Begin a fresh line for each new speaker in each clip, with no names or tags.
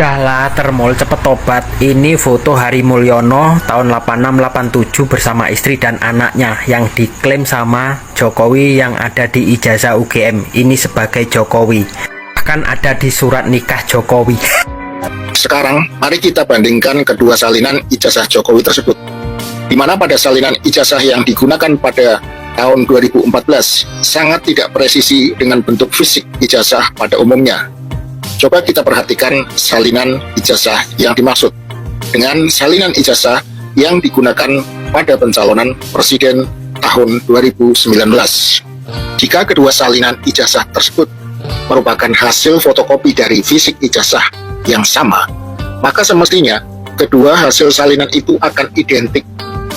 Udahlah termol, cepet tobat. Ini foto Hari Mulyono tahun 86-87 bersama istri dan anaknya yang diklaim sama Jokowi yang ada di ijazah UGM ini sebagai Jokowi. Bahkan ada di surat nikah Jokowi.
Sekarang, mari kita bandingkan kedua salinan ijazah Jokowi tersebut. Di mana pada salinan ijazah yang digunakan pada tahun 2014 sangat tidak presisi dengan bentuk fisik ijazah pada umumnya. Coba kita perhatikan salinan ijazah yang dimaksud dengan salinan ijazah yang digunakan pada pencalonan presiden tahun 2019. Jika kedua salinan ijazah tersebut merupakan hasil fotokopi dari fisik ijazah yang sama, maka semestinya kedua hasil salinan itu akan identik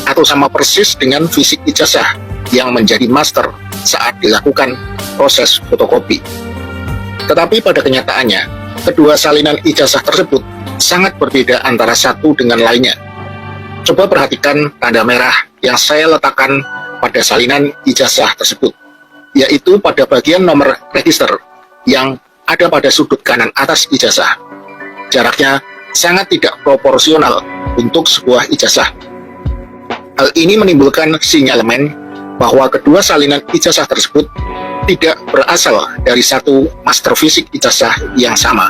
atau sama persis dengan fisik ijazah yang menjadi master saat dilakukan proses fotokopi. Tetapi pada kenyataannya, kedua salinan ijazah tersebut sangat berbeda antara satu dengan lainnya. Coba perhatikan tanda merah yang saya letakkan pada salinan ijazah tersebut, yaitu pada bagian nomor register yang ada pada sudut kanan atas ijazah. Jaraknya sangat tidak proporsional untuk sebuah ijazah. Hal ini menimbulkan sinyalemen bahwa kedua salinan ijazah tersebut tidak berasal dari satu master fisik ijazah yang sama.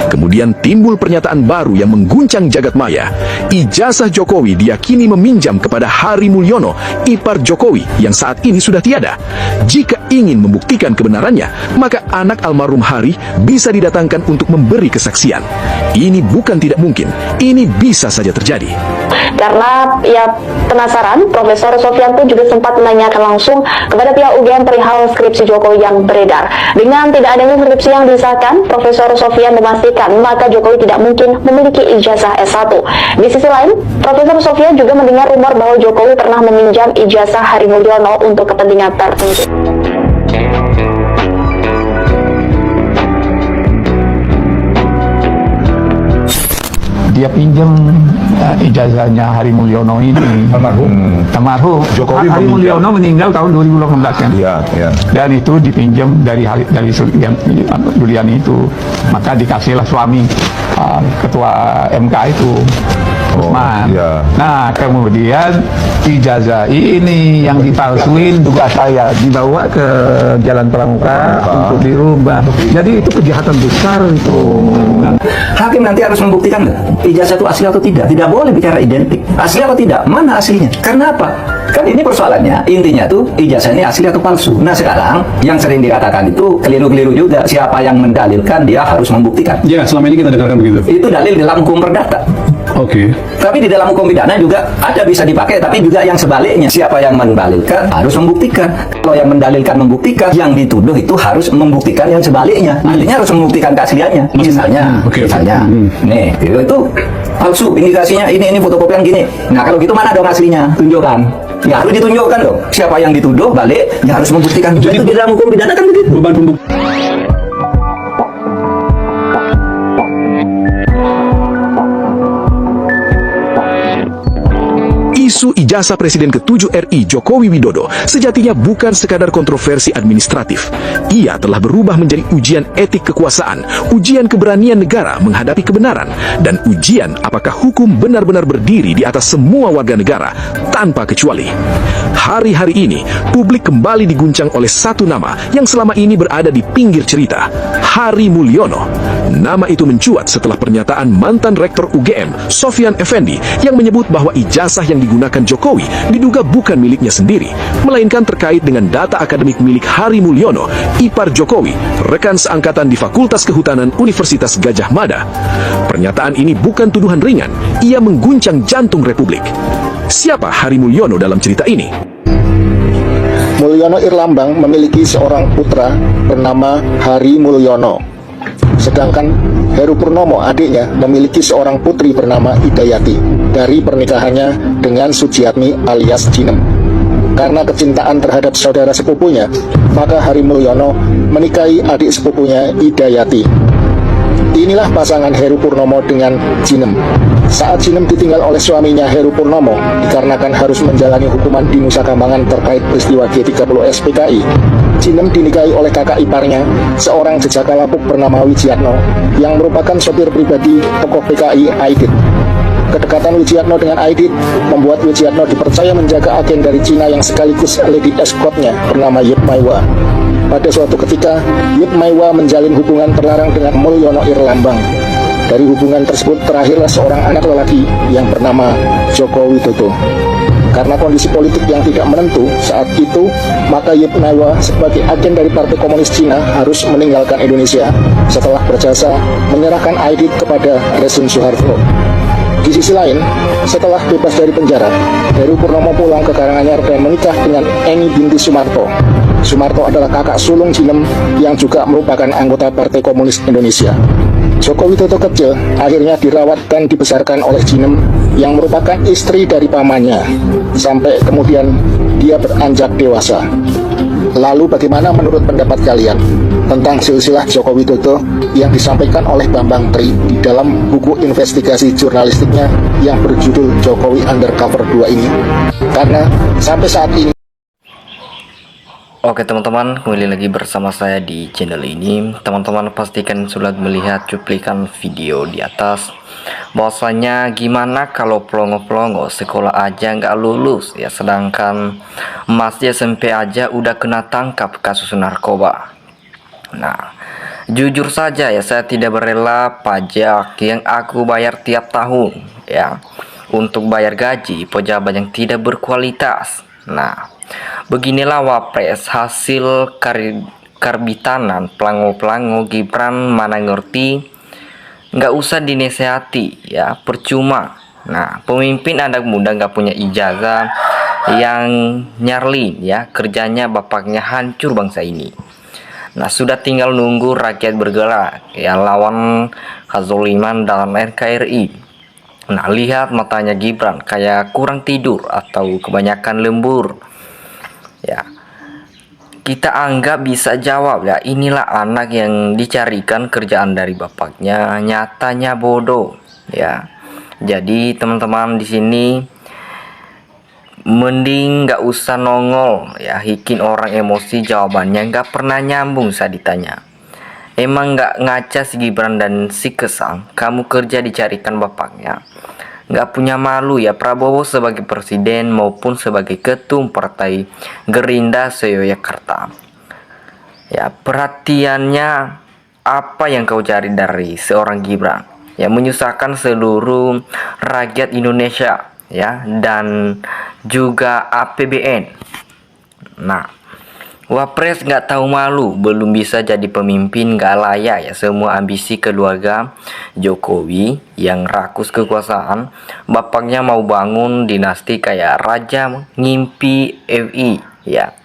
Kemudian timbul pernyataan baru yang mengguncang jagat maya. Ijazah Jokowi diyakini meminjam kepada Hari Mulyono, ipar Jokowi yang saat ini sudah tiada. Jika ingin membuktikan kebenarannya, maka anak almarhum Hari bisa didatangkan untuk memberi kesaksian. Ini bukan tidak mungkin, ini bisa saja terjadi.
Karena ya penasaran, Profesor Sofian pun juga sempat menanyakan langsung kepada pihak UGM perihal skripsi Jokowi yang beredar. Dengan tidak adanya skripsi yang disahkan, Profesor Sofian memastikan maka Jokowi tidak mungkin memiliki ijazah S1. Di sisi lain, Profesor Sofian juga mendengar rumor bahwa Jokowi pernah meminjam ijazah Hari Mulyono untuk kepentingan tertentu.
Dia pinjam ijazahnya Hari Mulyono ini. Almarhum
Jokowi
Hari Mulyono meninggal tahun 2018 kan.
Iya, iya.
Dan itu dipinjam dari Juliani itu. Maka dikasihlah suami ketua MK itu. Usman.
Iya.
Nah, kemudian ijazah ini yang dipalsuin juga saya dibawa ke Jalan Pramuka untuk dirubah. Jadi itu kejahatan besar itu.
Hakim nanti harus membuktikan ijazah itu asli atau tidak. Tidak boleh bicara identik. Asli atau tidak? Mana aslinya? Karena apa? Kan ini persoalannya. Intinya tuh ijazah ini asli atau palsu. Nah sekarang yang sering dikatakan itu keliru-keliru juga. Siapa yang mendalilkan dia harus membuktikan.
Ya, selama ini kita dengarkan begitu.
Itu dalil dalam hukum perdata.
Oke.
Tapi di dalam hukum pidana juga ada bisa dipakai, tapi juga yang sebaliknya. Siapa yang mendalilkan harus membuktikan. Kalau yang mendalilkan membuktikan, yang dituduh itu harus membuktikan yang sebaliknya. Artinya harus membuktikan keasliannya. Misalnya, nih itu palsu, indikasinya ini fotokopian gini. Nah kalau gitu mana dong aslinya? Tunjukkan. Ya harus ditunjukkan dong. Siapa yang dituduh balik, ya harus membuktikan. Jadi itu di dalam hukum pidana kan begitu.
Beban pembuktian.
Isu ijazah Presiden ke-7 RI Jokowi Widodo sejatinya bukan sekadar kontroversi administratif. Ia telah berubah menjadi ujian etik kekuasaan, ujian keberanian negara menghadapi kebenaran, dan ujian apakah hukum benar-benar berdiri di atas semua warga negara tanpa kecuali. Hari-hari ini, publik kembali diguncang oleh satu nama yang selama ini berada di pinggir cerita, Hari Mulyono. Nama itu mencuat setelah pernyataan mantan Rektor UGM, Sofian Effendi, yang menyebut bahwa ijazah yang digunakan Jokowi diduga bukan miliknya sendiri, melainkan terkait dengan data akademik milik Hari Mulyono, ipar Jokowi, rekan seangkatan di Fakultas Kehutanan Universitas Gadjah Mada. Pernyataan ini bukan tuduhan ringan, ia mengguncang jantung Republik. Siapa Hari Mulyono dalam cerita ini?
Mulyono Irlambang memiliki seorang putra bernama Hari Mulyono. Sedangkan Heru Purnomo, adiknya, memiliki seorang putri bernama Hidayati dari pernikahannya dengan Sujiatmi alias Jinem. Karena kecintaan terhadap saudara sepupunya, maka Hari Mulyono menikahi adik sepupunya Hidayati. Inilah pasangan Heru Purnomo dengan Cinem. Saat Cinem ditinggal oleh suaminya Heru Purnomo dikarenakan harus menjalani hukuman di Nusa Kambangan terkait peristiwa G30S PKI, Cinem dinikahi oleh kakak iparnya, seorang jejaka lapuk bernama Wijiatno, yang merupakan sopir pribadi tokoh PKI Aidit. Kedekatan Wijiatno dengan Aidit membuat Wijiatno dipercaya menjaga agen dari Cina yang sekaligus lady escortnya bernama Yip Maiwa. Pada suatu ketika, Yip Maiwa menjalin hubungan terlarang dengan Mulyono Irlambang. Dari hubungan tersebut terakhirlah seorang anak lelaki yang bernama Joko Widodo. Karena kondisi politik yang tidak menentu saat itu, maka Yip Maiwa sebagai agen dari Partai Komunis Cina harus meninggalkan Indonesia setelah berjasa menyerahkan Aidit kepada rezim Soeharto. Di sisi lain, setelah bebas dari penjara, Heru Purnomo pulang ke Karanganyar dan menikah dengan Eni binti Sumarto. Sumarto adalah kakak sulung Cinem yang juga merupakan anggota Partai Komunis Indonesia. Joko Widodo kecil akhirnya dirawat dan dibesarkan oleh Cinem yang merupakan istri dari pamannya, sampai kemudian dia beranjak dewasa. Lalu bagaimana menurut pendapat kalian tentang silsilah Joko Widodo yang disampaikan oleh Bambang Tri di dalam buku investigasi jurnalistiknya yang berjudul Jokowi Undercover 2 ini? Karena sampai saat ini
Oke teman-teman, kembali lagi bersama saya di channel ini. Teman-teman pastikan sudah melihat cuplikan video di atas, bahwasanya gimana kalau pelongo-pelongo sekolah aja nggak lulus ya, sedangkan masih SMP aja udah kena tangkap kasus narkoba. Nah, jujur saja ya, saya tidak berela pajak yang aku bayar tiap tahun ya untuk bayar gaji pejabat yang tidak berkualitas. Nah, beginilah wapres hasil karbitanan pelango-pelango Gibran, mana ngerti, nggak usah dinasehati ya, percuma. Nah, pemimpin anak muda nggak punya ijazah yang nyarlin ya, kerjanya bapaknya hancur bangsa ini. Nah, sudah tinggal nunggu rakyat bergerak ya lawan kezaliman dalam NKRI. Nah, lihat matanya Gibran kayak kurang tidur atau kebanyakan lembur. Ya, kita anggap bisa jawab ya, inilah anak yang dicarikan kerjaan dari bapaknya, nyatanya bodoh ya. Jadi teman-teman di sini mending nggak usah nongol ya, bikin orang emosi, jawabannya nggak pernah nyambung saat ditanya. Emang nggak ngaca si Gibran dan si Kesang, kamu kerja dicarikan bapaknya. Nggak punya malu ya Prabowo sebagai presiden maupun sebagai ketum partai Gerindra se-Yogyakarta. Ya, perhatiannya apa yang kau cari dari seorang Gibran? Ya, menyusahkan seluruh rakyat Indonesia ya, dan juga APBN. Nah, wapres nggak tahu malu, belum bisa jadi pemimpin, nggak layak ya. Semua ambisi keluarga Jokowi yang rakus kekuasaan, bapaknya mau bangun dinasti kayak raja ngimpi FI ya.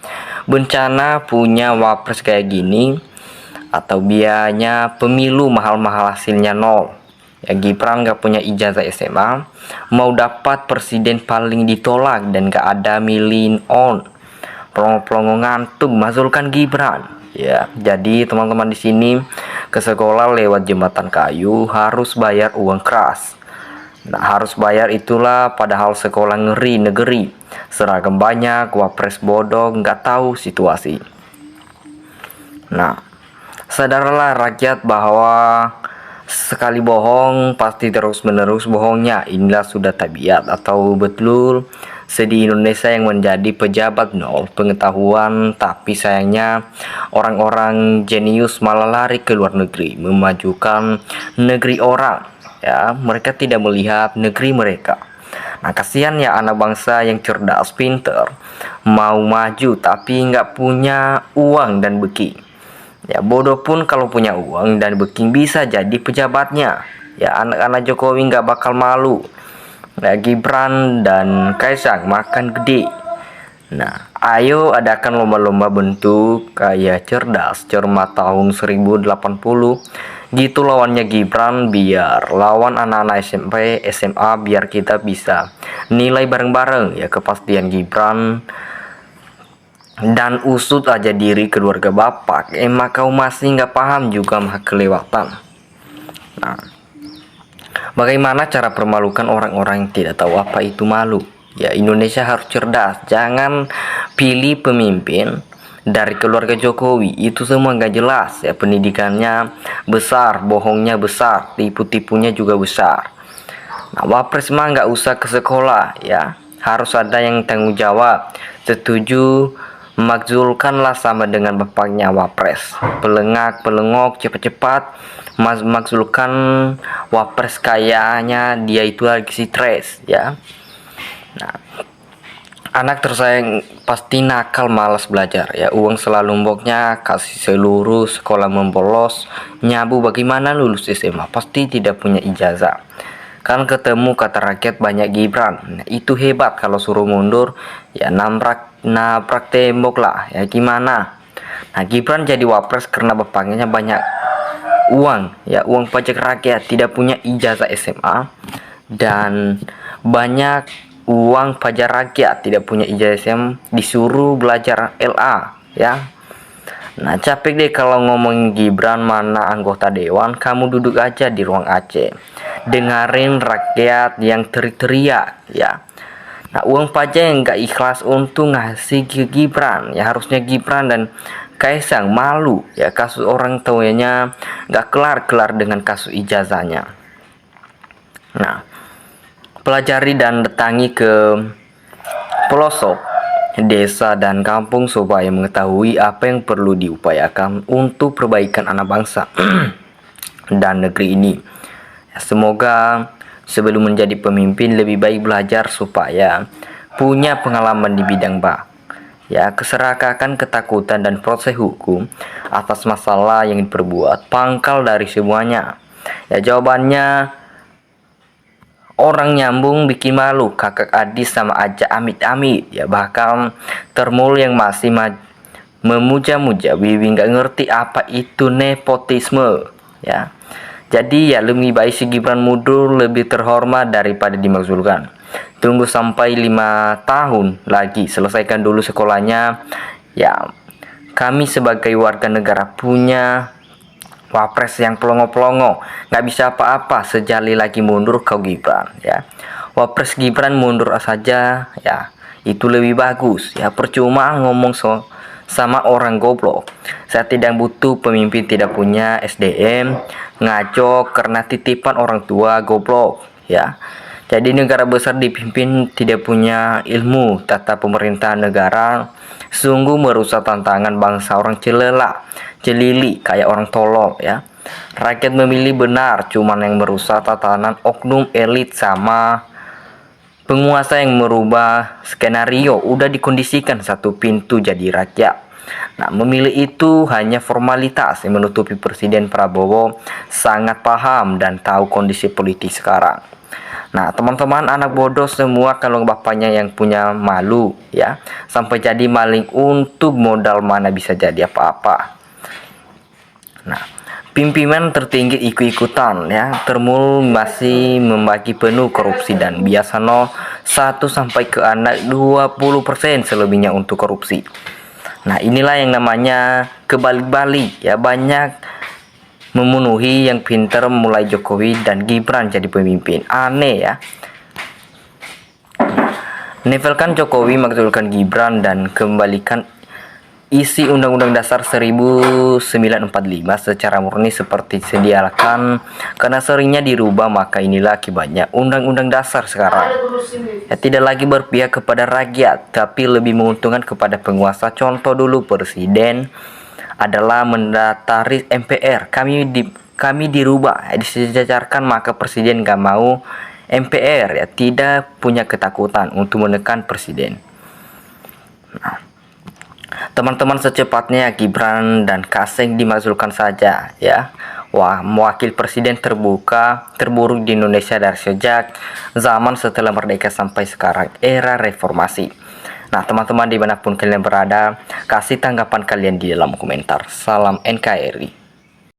Bencana punya wapres kayak gini, atau biayanya pemilu mahal-mahal hasilnya nol. Ya, Gibran nggak punya ijazah SMA, mau dapat presiden paling ditolak dan nggak ada million on. Pelongo-pelongo ngantuk mazulkan Gibran ya. Jadi teman-teman di sini ke sekolah lewat jembatan kayu harus bayar uang keras. Nah, harus bayar itulah, padahal sekolah ngeri negeri, seragam banyak, wapres bodoh nggak tahu situasi. Nah, sadarlah rakyat bahwa sekali bohong pasti terus-menerus bohongnya. Inilah sudah tabiat atau betul di Indonesia yang menjadi pejabat nol pengetahuan, tapi sayangnya orang-orang jenius malah lari ke luar negeri memajukan negeri orang ya. Mereka tidak melihat negeri mereka. Nah, kasihan ya anak bangsa yang cerdas, pinter, mau maju tapi nggak punya uang dan beki. Ya, bodoh pun kalau punya uang dan beki bisa jadi pejabatnya. Ya, anak-anak Jokowi nggak bakal malu. Ya, Gibran dan Kaisang makan gede. Nah, ayo adakan lomba-lomba bentuk kayak cerdas cermat tahun 1080. Gitu lawannya Gibran, biar lawan anak-anak SMP, SMA, biar kita bisa nilai bareng-bareng ya kepastian Gibran. Dan usut aja diri keluarga bapak, emak kau masih nggak paham juga mah kelewatan.
Nah, bagaimana cara permalukan orang-orang yang tidak tahu apa itu malu? Ya, Indonesia harus cerdas. Jangan pilih pemimpin dari keluarga Jokowi. Itu semua nggak jelas. Ya, pendidikannya besar, bohongnya besar, tipu-tipunya juga besar. Nah, Wapres mah nggak usah ke sekolah, ya. Harus ada yang tanggung jawab. Setuju makzulkanlah sama dengan bapaknya Wapres. Pelengok, cepat-cepat makzulkan Wapres, kayaknya dia itu lagi stres, ya. Nah, anak tersayang pasti nakal, malas belajar, ya. Uang selalu numpuknya, kasih seluruh sekolah membolos, nyabu bagaimana lulus SMA, pasti tidak punya ijazah. Kan ketemu kata rakyat banyak Gibran. Nah, itu hebat. Kalau suruh mundur ya nabrak tembok lah, ya gimana. Nah, Gibran jadi Wapres karena bapaknya banyak uang, ya, uang pajak rakyat, tidak punya ijazah SMA, dan banyak uang pajak rakyat, tidak punya ijazah SMA, disuruh belajar LA, ya. Nah, capek deh kalau ngomongin Gibran, mana anggota dewan, kamu duduk aja di ruang AC, dengerin rakyat yang teriak-teriak, ya. Nah, uang pajak yang gak ikhlas untuk ngasih ke Gibran, ya harusnya Gibran dan Kaisang malu, ya, kasus orang tuanya gak kelar-kelar dengan kasus ijazahnya. Nah, pelajari dan datangi ke pelosok desa dan kampung supaya mengetahui apa yang perlu diupayakan untuk perbaikan anak bangsa dan negeri ini. Ya, semoga sebelum menjadi pemimpin lebih baik belajar supaya punya pengalaman di bidang ya, keserakahan, ketakutan, dan proses hukum atas masalah yang diperbuat pangkal dari semuanya. Ya, jawabannya orang nyambung bikin malu, kakak adik sama aja amit-amit, ya. Bahkan Termul yang masih memuja-muja Wiwi nggak ngerti apa itu nepotisme, ya. Jadi ya lebih baik si Gibran mundur, lebih terhormat daripada dimakzulkan. Tunggu sampai 5 tahun lagi, selesaikan dulu sekolahnya. Ya, kami sebagai warga negara punya Wapres yang pelongo-pelongo, nggak bisa apa-apa, sejali lagi mundur kau Gibran, ya. Wapres Gibran mundur saja, ya, itu lebih bagus, ya. Percuma ngomong sama orang goblok. Saya tidak butuh pemimpin tidak punya SDM, ngaco karena titipan orang tua, goblok, ya. Jadi negara besar dipimpin tidak punya ilmu tata pemerintahan negara, sungguh merusak tantangan bangsa. Orang celili kayak orang tolol, ya. Rakyat memilih benar, cuman yang merusak tatanan oknum elit sama penguasa yang merubah skenario. Udah dikondisikan satu pintu jadi rakyat. Nah, memilih itu hanya formalitas yang menutupi Presiden Prabowo sangat paham dan tahu kondisi politik sekarang. Nah, teman-teman anak bodoh semua, kalau bapaknya yang punya malu, ya, sampai jadi maling untuk modal mana bisa jadi apa-apa. Nah, pimpinan tertinggi ikut-ikutan, ya. Termul masih membagi penuh korupsi dan biasa 1 sampai ke anak 20% selebihnya untuk korupsi. Nah, inilah yang namanya kebalik-balik, ya. Banyak memenuhi yang pintar, mulai Jokowi dan Gibran jadi pemimpin. Aneh, ya. Nivelkan Jokowi, makzulkan Gibran, dan kembalikan isi Undang-Undang Dasar 1945 secara murni seperti sediakan, karena seringnya dirubah, maka inilah akibatnya Undang-Undang Dasar sekarang. Ya, tidak lagi berpihak kepada rakyat, tapi lebih menguntungkan kepada penguasa. Contoh dulu, Presiden adalah mendataris MPR, kami dirubah, disejajarkan, maka Presiden gak mau MPR, ya, tidak punya ketakutan untuk menekan Presiden. Nah, teman-teman, secepatnya Gibran dan Kaseng dimakzulkan saja, ya. Wah, wakil presiden terburuk di Indonesia dari sejak zaman setelah merdeka sampai sekarang, era reformasi. Nah, teman-teman dimanapun kalian berada, kasih tanggapan kalian di dalam komentar. Salam NKRI.